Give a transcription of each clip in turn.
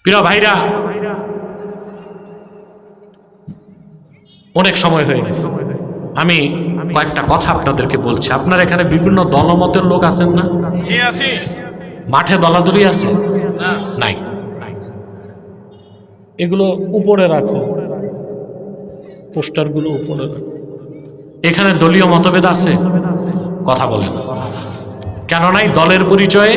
প্রিয় ভাইরা, অনেক সময় হয়ে গেছে, আমি কয়েকটা কথা আপনাদেরকে বলছি। আপনার এখানে বিভিন্ন দলমতের লোক আছেন না? মাঠে দলাদলি আছে? নাই। এগুলো উপরে রাখো, পোস্টারগুলো উপরে রাখো। এখানে দলীয় মতভেদ আছে? কথা বলেন কেন নাই? দলের পরিচয়ে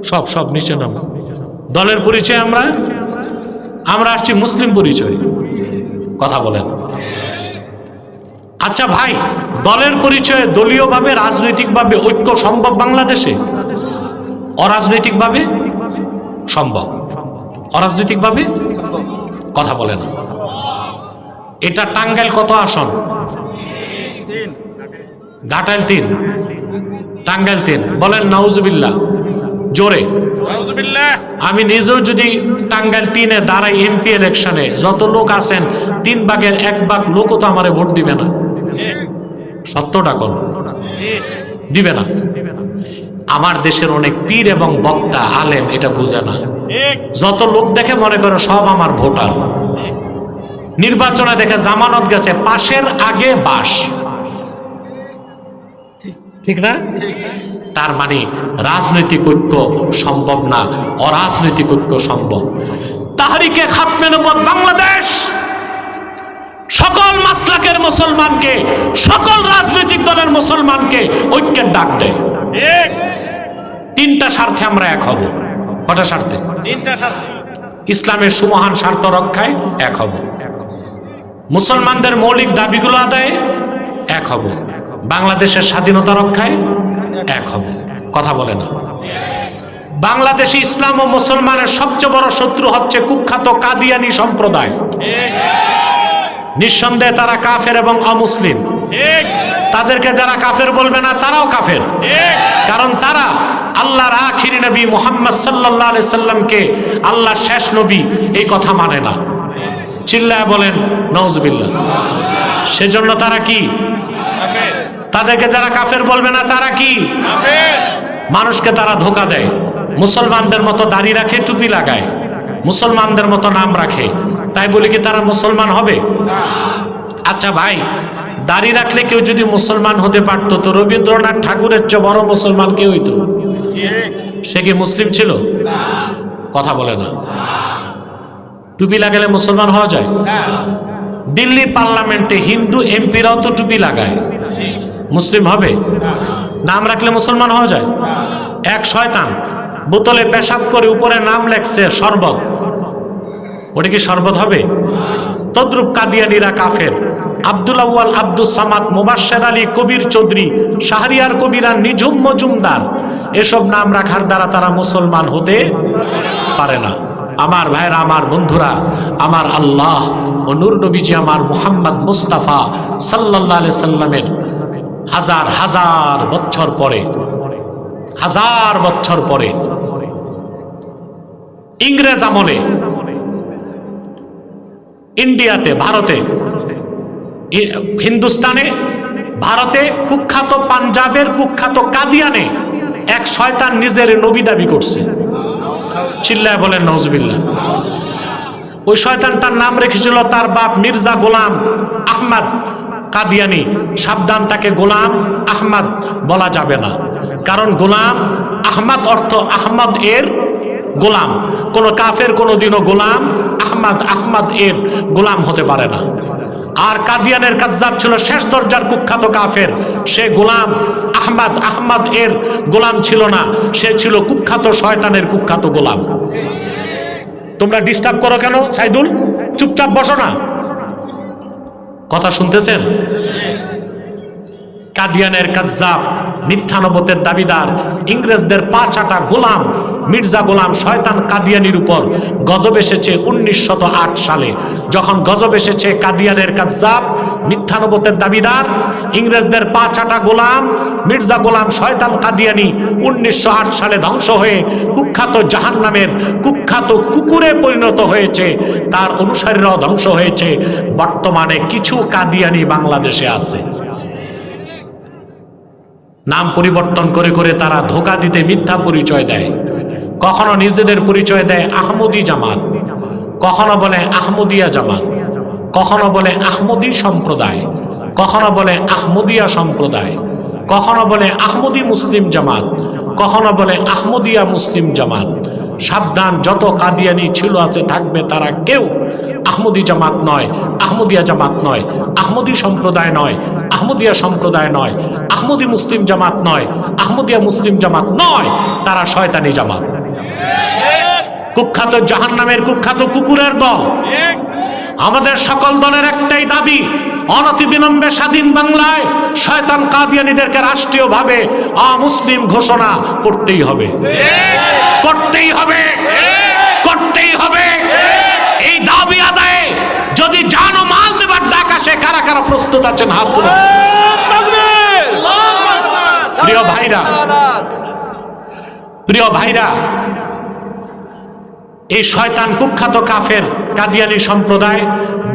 সব নিচে নাম। দলের পরিচয়ে আমরা আসছি মুসলিম পরিচয়। কথা বলেন। আচ্ছা ভাই, দলের পরিচয়ে দলীয়ভাবে রাজনৈতিকভাবে ঐক্য সম্ভব বাংলাদেশে? অরাজনৈতিকভাবে সম্ভব, অরাজনৈতিকভাবে কথা বলে না। এটা টাঙ্গাইল কত আসন? ঘাটাইল 3, টাঙ্গাইল 3। বলেন নাউজুবিল্লাহ জোরে। আমি নিজেও যদি টাঙ্গাইল 3-এ দাঁড়াই এমপি ইলেকশনে, যত লোক আছেন 3 ভাগের 1 ভাগ লোকও তো আমারে ভোট দিবে না। সত্যটা কোন? দিবে না। আমার দেশের অনেক পীর এবং বক্তা আলেম এটা বুঝে না। যত লোক দেখে মনে করে সব আমার ভোটার। নির্বাচনে দেখে জামানত গেছে, পাশের আগে বাস। ঠিক না? তার মানে রাজনৈতিক ঐক্য সম্ভব না, অরাজনৈতিক ঐক্য সম্ভব। তাহরিকে খাতমে নবুয়ত বাংলাদেশ সকল মাসলাকের মুসলমানকে, সকল রাজনৈতিক দলের মুসলমানকে ঐক্যের ডাক দেয়। 3টা স্বার্থে আমরা এক হব। কটা স্বার্থে? 3টা স্বার্থে। ইসলামের সুমহান স্বার্থ রক্ষায় এক হব, মুসলমানদের মৌলিক দাবিগুলো আদায়ে এক হব, বাংলাদেশের স্বাধীনতা রক্ষায় এক হব। কথা বলে না। বাংলাদেশে ইসলাম ও মুসলমানের সবচেয়ে বড় শত্রু হচ্ছে কুখ্যাত কাদিয়ানি সম্প্রদায়। নিঃসন্দেহে তারা কাফের এবং অমুসলিম। তাদেরকে যারা কাফের বলবে না, তারাও কাফের। কারণ তারা আল্লাহর আখিরি নবী মুহাম্মদ সাল্লাল্লাহু আলাইহি সাল্লামকে আল্লাহর শেষ নবী এই কথা মানে না। চিল্লায় বলেন নাউজুবিল্লাহ। সেজন্য তারা কি? তাদেরকে যারা কাফের বলবে না, তারা কি? মানুষকে তারা ধোঁকা দেয়। মুসলমানদের মতো দাড়ি রাখে, টুপি লাগায়, মুসলমানদের মতো নাম রাখে, তাই বলি কি তারা মুসলমান হবে? আচ্ছা ভাই, দাড়ি রাখলে কেউ যদি মুসলমান হতে পারতো, তো রবীন্দ্রনাথ ঠাকুরের চেয়ে বড় মুসলমান কে হইতো? সে কি মুসলিম ছিল? কথা বলে না। টুপি লাগালে মুসলমান হওয়া যায়? দিল্লি পার্লামেন্টে হিন্দু এমপিরাও তো টুপি লাগায়, মুসলিম হবে? নাম রাখলে মুসলমান হওয়া যায়? এক শয়তান বোতলে পেশাব করে উপরে নাম লেখছে শরবত, ওটা কি শরবত হবে? তদ্রুপ কাদিয়ানিরা কাফের। আব্দুল আউয়াল, আব্দুল সামাদ, মুবাশশির আলী, কবির চৌধুরী, শাহরিয়ার কবিরা, নিঝুম মজুমদার, এসব নাম রাখার দ্বারা তারা মুসলমান হতে পারে না। আমার ভাইরা, আমার বন্ধুরা, আমার আল্লাহ ও নূর নবীজি আমার মুহাম্মদ মুস্তাফা সাল্লাল্লাহু আলাইহি সাল্লামের হাজার হাজার বছর পরে ইংরেজ আমলে ইন্ডিয়াতে, ভারতে, হিন্দুস্তানে, ভারতে, কুখ্যাত পাঞ্জাবের কুখ্যাত কাদিয়ানে এক শয়তান নিজের নবী দাবি করছে। চিল্লায় বলেন নাউজুবিল্লাহ। ওই শয়তান তার নাম রেখেছিল তার বাপ মির্জা গোলাম আহমদ কাদিয়ানি। সাবধান, তাকে গোলাম আহমদ বলা যাবে না, কারণ গোলাম আহমদ অর্থ আহমদ এর গোলাম। কোন কাফের কোনদিনও গোলাম আহমদ এর গোলাম হতে পারে না। আর কাদিয়ানের কাজ্জাব ছিল শেষ দরজার কুখ্যাত কাফের। সে গোলাম আহমদ এর গোলাম ছিল না, সে ছিল কুখ্যাত শয়তানের কুখ্যাত গোলাম। তোমরা ডিস্টার্ব করো কেন? সাইদুল, চুপচাপ বসো না। কথা শুনতেছেন? কাদিয়ানের কাজ্জাব, মিথ্যা নবুয়তের দাবিদার, ইংরেজদের পা চাটা গোলাম মির্জা গোলাম শয়তান কাদিয়ানির উপর গজব এসেছে 1908 সালে। যখন গজব এসেছে, কাদিয়ানের কাজ্জাব, মিথ্যা নবুয়তের দাবিদার, ইংরেজদের পা চাটা গোলাম মির্জা গোলাম শয়তান কাদিয়ানি 1908 সালে ধ্বংস হয়ে কুখ্যাত জাহান্নামের কুখ্যাত কুকুরে পরিণত হয়েছে। তার অনুসারীরাও ধ্বংস হয়েছে। বর্তমানে কিছু কাদিয়ানি বাংলাদেশে আছে। নাম পরিবর্তন করে করে তারা ধোঁকা দিতে মিথ্যা পরিচয় দেয়। কখনো নিজেদের পরিচয় দেয় আহমদী জামাত, কখনো বলে আহমদিয়া জামাত, কখনো বলে আহমদী সম্প্রদায়, কখনো বলে আহমদিয়া সম্প্রদায়, কখনো বলে আহমদী মুসলিম জামাত, কখনো বলে আহমদিয়া মুসলিম জামাত। সাবধান, যত কাদিয়ানি ছিল আছে থাকবে, তারা কেউ আহমদী জামাত নয়, আহমদিয়া জামাত নয়, আহমদী সম্প্রদায় নয়, আহমদিয়া সম্প্রদায় নয়, আহমদী মুসলিম জামাত নয়, আহমদিয়া মুসলিম জামাত নয়, তারা শয়তানি জামাত, কুখ্যাত জাহান্নামের কুখ্যাত কুকুরের দল। আমাদের সকল দলের একটাই দাবি, অনতিবিলম্বে স্বাধীন বাংলায় শয়তান কাদিয়ানীদেরকে রাষ্ট্রীয়ভাবে অমুসলিম ঘোষণা করতেই হবে, করতেই হবে, করতেই হবে। এই দাবি আদায়ে যদি জান ও মাল দেবার ডাক আসে, কারা কারা প্রস্তুত আছেন হাত তুলে? প্রিয় ভাইরা, প্রিয় ভাইরা, এই শয়তান কুখ্যাত কাফের কাদিয়ানী সম্প্রদায়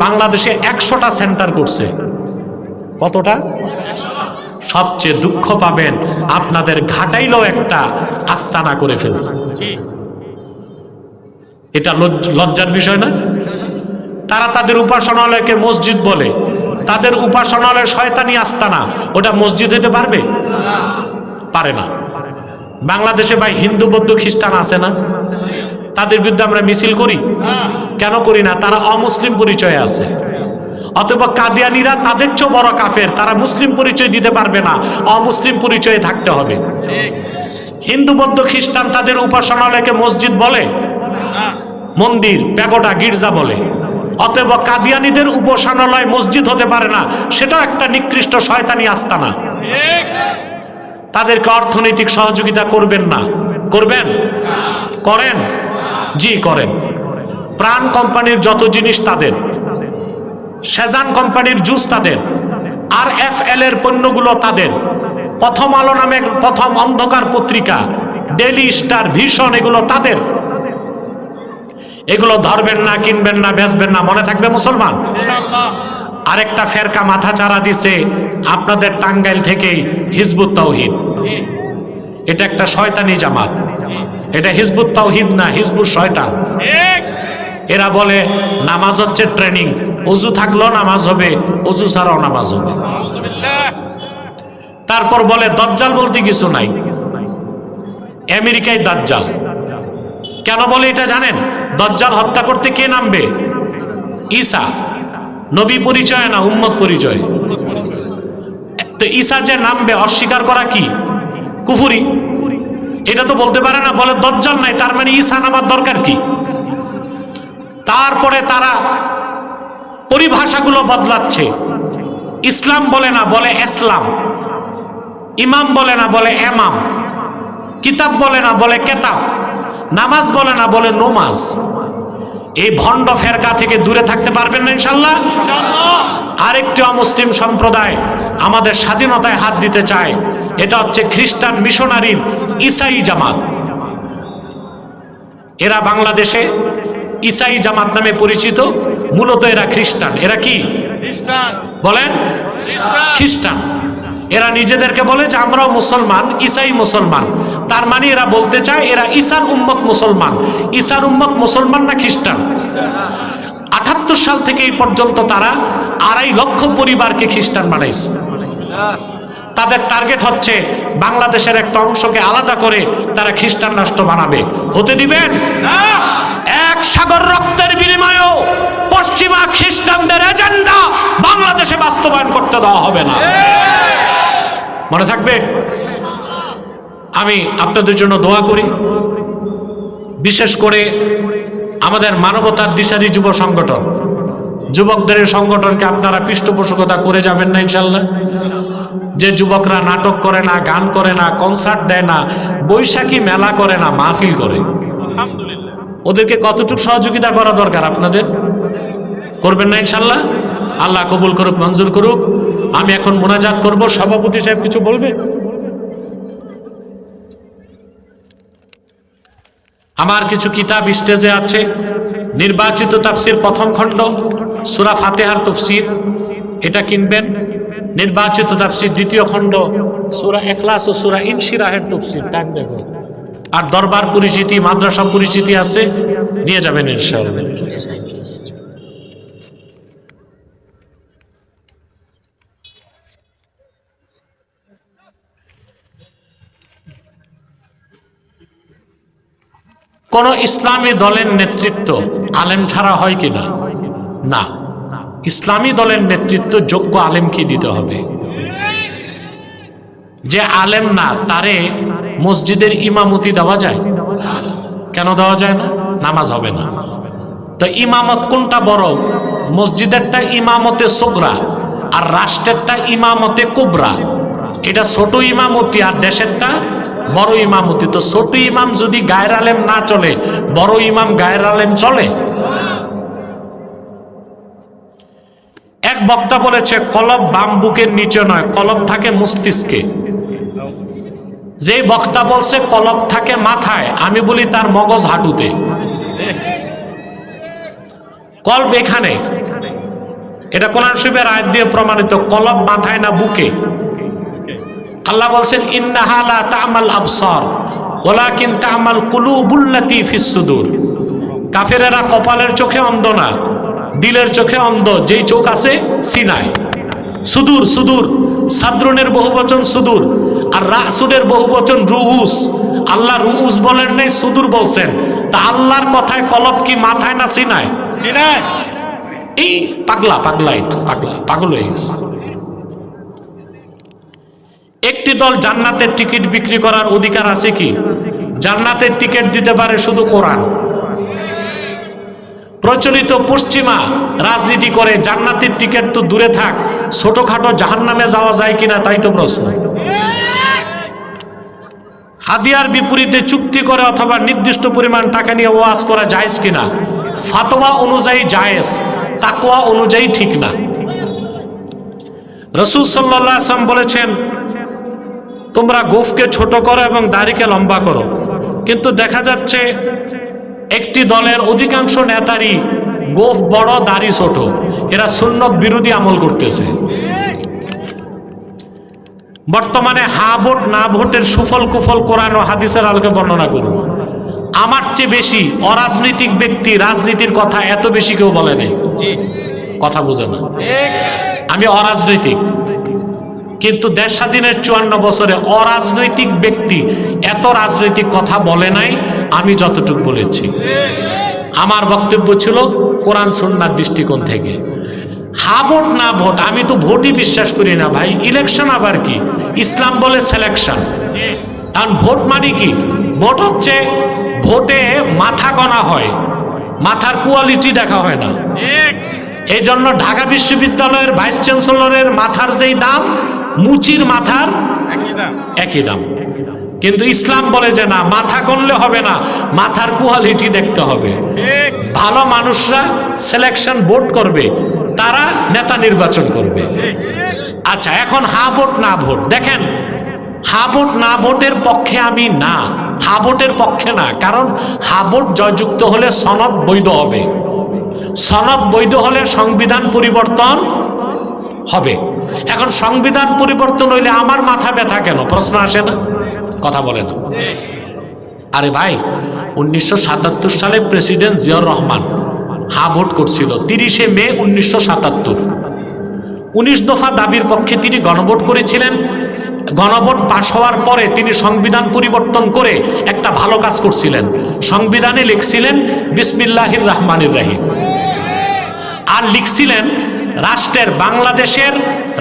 বাংলাদেশে 100টা সেন্টার করছে। কতটা? সবচেয়ে দুঃখ পাবেন, আপনাদের ঘাটাইলেও একটা আস্তানা করে ফেলছে। এটা লজ্জার বিষয় না? তারা তাদের উপাসনালয়কে মসজিদ বলে, তাদের উপাসনালয় শয়তানি আস্তানা, ওটা মসজিদ হতে পারবে? পারে না। বাংলাদেশে ভাই হিন্দু বৌদ্ধ খ্রিস্টান আছে না? তাদের বিরুদ্ধে আমরা মিছিল করি কেন? করি না, তারা অমুসলিম পরিচয়ে আছে। অথবা কাদিয়ানীরা তাদের চেয়েও বড় কাফের, তারা মুসলিম পরিচয় দিতে পারবে না, অমুসলিম পরিচয়ে থাকতে হবে। হিন্দু বৌদ্ধ খ্রিস্টান তাদের উপাসনালয়কে মসজিদ বলে, মন্দির প্যাগোডা গির্জা বলে। অতএব কাদিয়ানীদের উপাসনালয় মসজিদ হতে পারে না, সেটাও একটা নিকৃষ্ট শয়তানি আস্তানা। তাদেরকে অর্থনৈতিক সহযোগিতা করবেন না? করবেন? করেন? জি করেন। প্রাণ কোম্পানির যত জিনিস তাদের, সেজান কোম্পানির জুস তাদের, RFL এর পণ্যগুলো তাদের, প্রথম আলো নামে প্রথম অন্ধকার পত্রিকা, ডেইলি স্টার, ভিশন, এগুলো তাদের। এগুলো ধরবেন না, কিনবেন না, বেচবেন না, মনে থাকবে মুসলমান। আরেকটা ফেরকা মাথা চারা দিছে আপনাদের টাঙ্গাইল থেকেই, হিজবুত তাওহীদ। এটা একটা শয়তানি জামাত, এটা হিজবুত তাওহীদ না, হিজবুত শয়তান। এরা বলে নামাজ হচ্ছে ট্রেনিং, ওযু থাকলেও নামাজ হবে, ওযু ছাড়াও নামাজ হবে। তারপর বলে দাজ্জাল বলতে কিছু নাই, আমেরিকায় দাজ্জাল। কেন বলে এটা জানেন? দাজ্জাল হত্যা করতে কে নামবে? ঈসা। নবী পরিচয় না, উম্মত পরিচয়। তো ঈসা যে নামবে, অস্বীকার করা কি? কুফরি। এটা তো বলতে পারে না, বলে দাজ্জাল নাই, তার মানে ঈসা নামার দরকার কি? তারপরে তারা পরিভাষাগুলো বদলাচ্ছে। ইসলাম বলে না, বলে ইসলাম। ইমাম বলে না, বলে এমাম। কিতাব বলে না, বলে কেতাব। নামাজ বলে না, বলে নমাজ। এই ভণ্ড ফেরকা থেকে দূরে থাকতে পারবেন না ইনশাল্লাহ। আরেকটি অমুসলিম সম্প্রদায় আমাদের স্বাধীনতায় হাত দিতে চায়, এটা হচ্ছে খ্রিস্টান মিশনারির ঈসাই জামাত। এরা বাংলাদেশে ঈসাই জামাত নামে পরিচিত, মূলত এরা খ্রিস্টান। এরা কি বলেন? খ্রিস্টান। এরা নিজেদেরকে বলে যে আমরাও মুসলমান, ঈসাই মুসলমান। তার মানে এরা বলতে চায় এরা ঈসার উম্মত মুসলমান। ঈসার উম্মত মুসলমান না খ্রিস্টান? ৭৮ সাল থেকে এই পর্যন্ত তারা ২.৫ লক্ষ পরিবারকে খ্রিস্টান বানাইছে। তাদের টার্গেট হচ্ছে বাংলাদেশের একটা অংশকে আলাদা করে তারা খ্রিস্টান রাষ্ট্র বানাবে। হতে দিবেন? এক সাগর রক্তের বিনিময়েও পশ্চিমা খ্রিস্টানদের এজেন্ডা বাংলাদেশে বাস্তবায়ন করতে দেওয়া হবে না। মনে থাকবে? আমি আপনাদের জন্য দোয়া করি, বিশেষ করে আমাদের মানবতার দিশারি যুব সংগঠন, যুবকদের সংগঠনকে আপনারা পৃষ্ঠপোষকতা করে যাবেন না ইনশাল্লাহ। যে যুবকরা নাটক করে না, গান করে না, কনসার্ট দেয় না, বৈশাখী মেলা করে না, মাহফিল করে, ওদেরকে কতটুকু সহযোগিতা করা দরকার আপনাদের? করবেন না ইনশাল্লাহ? আল্লাহ কবুল করুক, মঞ্জুর করুক। আমি এখন মোনাজাত করব। সভাপতি সাহেব কিছু বলবে? আমার কিছু কিতাব স্টেজে আছে। নির্বাচিত তাফসির প্রথম খণ্ড, সূরা ফাতিহার তাফসির, এটা কিনবেন। নির্বাচিত তাফসির দ্বিতীয় খণ্ড, সূরা ইখলাস ও সূরা ইনশিরাহের তাফসির। টাইম দেখো, আর দরবার পরিচিতি, মাদ্রাসা পরিচিতি আছে, নিয়ে যাবেন ইনশাআল্লাহ। কোন ইসলামী দলের নেতৃত্ব আলেম ছাড়া হয় কিনা? না, ইসলামী দলের নেতৃত্ব যোগ্য আলেমকে দিতে হবে। যে আলেম না, তারে মসজিদের ইমামতি দেওয়া যায়? কেন দেওয়া যায় না? নামাজ হবে না। তো ইমামত কোনটা বড়? মসজিদেরটা ইমামতে সুগরা আর রাষ্ট্রেরটা ইমামতে কুবরা। এটা ছোট ইমামতি আর দেশেরটা বড় ইমামতি। তো ছোট ইমাম যদি গায়ের আলেম না চলে, বড় ইমাম গায়ের আলেম চলে? এক বক্তা বলেছে কলব বাম বুকের নিচে নয়, কলব থাকে মস্তিষ্কে। যে বক্তা বলছে কলব থাকে মাথায়, আমি বলি তার মগজ হাঁটুতে। কলব এখানে, এটা কোরআন শরীফের আয়াত দিয়ে প্রমাণিত। কলব মাথায় না বুকে। আল্লাহ বলছেন ইন্নাহা লা তা'মাল আবসার ওয়ালাকিন তা'মাল কুলুবুল্লাতী ফিস সুদূর। কাফেরেরা কপালের চোখে অন্ধ না, দিলের চোখে অন্ধ, যেই চোখ আছে সিনায়। সুদূর, সুদূর সাদরুনের বহুবচন সুদূর, আর রাসুলের বহুবচন রুউস। আল্লাহ রুউস বলেন নাই, সুদূর বলছেন। তা আল্লাহর কথায় কলব কি মাথায় না সিনায়? সিনায়। এই পাগলা পাগল হয়ে গেছে। একটি দল জান্নাতের টিকিট বিক্রি করার অধিকার আছে কি? জান্নাতের টিকিট দিতে পারে শুধু কোরআন। প্রচলিত পশ্চিমা রাজনীতি করে, জান্নাতের টিকিট তো দূরে থাক, ছোটখাটো জাহান্নামে যাওয়া যায় কিনা তাই তো প্রশ্ন। হাদিয়ার বিপরীতে চুক্তি করে অথবা নির্দিষ্ট পরিমাণ টাকা নিয়ে ওয়াজ করা জায়েজ কিনা? ফাতোয়া অনুযায়ী জায়েজ, তাকওয়া অনুযায়ী ঠিক না। রাসূল সাল্লাল্লাহু আলাইহি ওয়াসাল্লাম বলেছেন তোমরা গোফকে ছোট করো এবং দাড়িকে লম্বা করো। কিন্তু দেখা যাচ্ছে একটি দলের অধিকাংশ নেতারই গোফ বড়, দাড়ি ছোট। এরা সুন্নত বিরোধী আমল করতেছে। বর্তমানে হা ভোট না ভোটের সুফল কুফল কোরআন ও হাদিসের আলোকে বর্ণনা করুন। আমার চেয়ে বেশি অরাজনৈতিক ব্যক্তি রাজনীতির কথা এত বেশি কেউ বলে নাই। কথা বুঝে না। আমি অরাজনৈতিক, কিন্তু দেশ স্বাধীনের 54 বছরে অরাজনৈতিক ব্যক্তি এত রাজনৈতিক কথা বলে নাই আমি যতটুকু বলেছি। আমার বক্তব্য ছিল কোরআন সুন্নাহর দৃষ্টিকোণ থেকে। হা ভোট না ভোট, আমি তো ভোটই বিশ্বাস করি না ভাই। ইলেকশন আবার কি? ইসলাম বলে সিলেকশন। কারণ ভোট মানে কি? ভোট হচ্ছে ভোটে মাথা গণা হয়, মাথার কোয়ালিটি দেখা হয় না। এই জন্য ঢাকা বিশ্ববিদ্যালয়ের ভাইস চ্যান্সেলরের মাথার যেই দাম, মুচির মাথার একই দাম। কিন্তু ইসলাম বলে যে না, মাথা গণলে হবে না, মাথার কোয়ালিটি দেখতে হবে। ভালো মানুষরা সিলেকশন ভোট করবে, তারা নেতা নির্বাচন করবে। আচ্ছা, এখন হা ভোট না ভোট দেখেন, হা ভোট না ভোটের পক্ষে আমি না, হা ভোটের পক্ষে না। কারণ হা ভোট জয়যুক্ত হলে সনদ বৈধ হবে, সনদ বৈধ হলে সংবিধান পরিবর্তন হবে। এখন সংবিধান পরিবর্তন হইলে আমার মাথা ব্যথা কেন? প্রশ্ন আসে না? কথা বলে না। আরে ভাই, 1977 সালে প্রেসিডেন্ট জিয়াউর রহমান হা ভোট করছিল 30শে মে 1977। 19 দফা দাবির পক্ষে তিনি গণভোট করেছিলেন। গণভোট পাশ হওয়ার পরে তিনি সংবিধান পরিবর্তন করে একটা ভালো কাজ করছিলেন। সংবিধানে লিখছিলেন বিসমিল্লাহির রহমানির রহিম, আর লিখছিলেন রাষ্ট্রের, বাংলাদেশের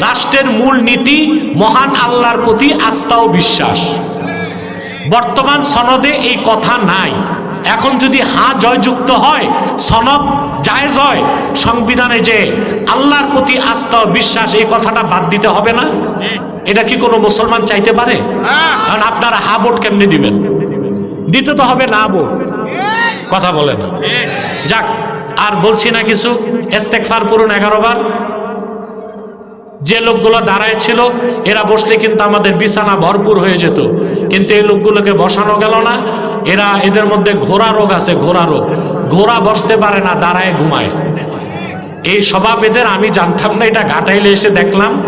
রাষ্ট্রের মূল নীতি মহান আল্লাহর প্রতি আস্থা ও বিশ্বাস। বর্তমান সনদে এই কথা নাই। এখন যদি হা জয়যুক্ত হয়, সনদ জায়েজ হয়, সংবিধানে যে আল্লাহর প্রতি আস্থা ও বিশ্বাস, এই কথাটা বাদ দিতে হবে না? এটা কি কোনো মুসলমান চাইতে পারে? কারণ আপনারা হা ভোট কেমনে দিবেন? দিতে তো হবে না ভোট। কথা বলে না। যাক, আর বলছি না কিছু। ইস্তেগফার পড়ুন 11 বার। যে লোকগুলো দাঁড়ায় ছিল, এরা বসলে কিন্তু আমাদের বিছানা ভরপুর হয়ে যেত, কিন্তু এই লোকগুলোকে বসানো গেল না। এদের মধ্যে ঘোড়া রোগ আছে, ঘোড়া রোগ। ঘোড়া বসতে পারে না, দাঁড়ায় ঘুমায়। এই স্বভাব এদের। আমি জানতাম না, এটা ঘাটাইলে এসে দেখলাম।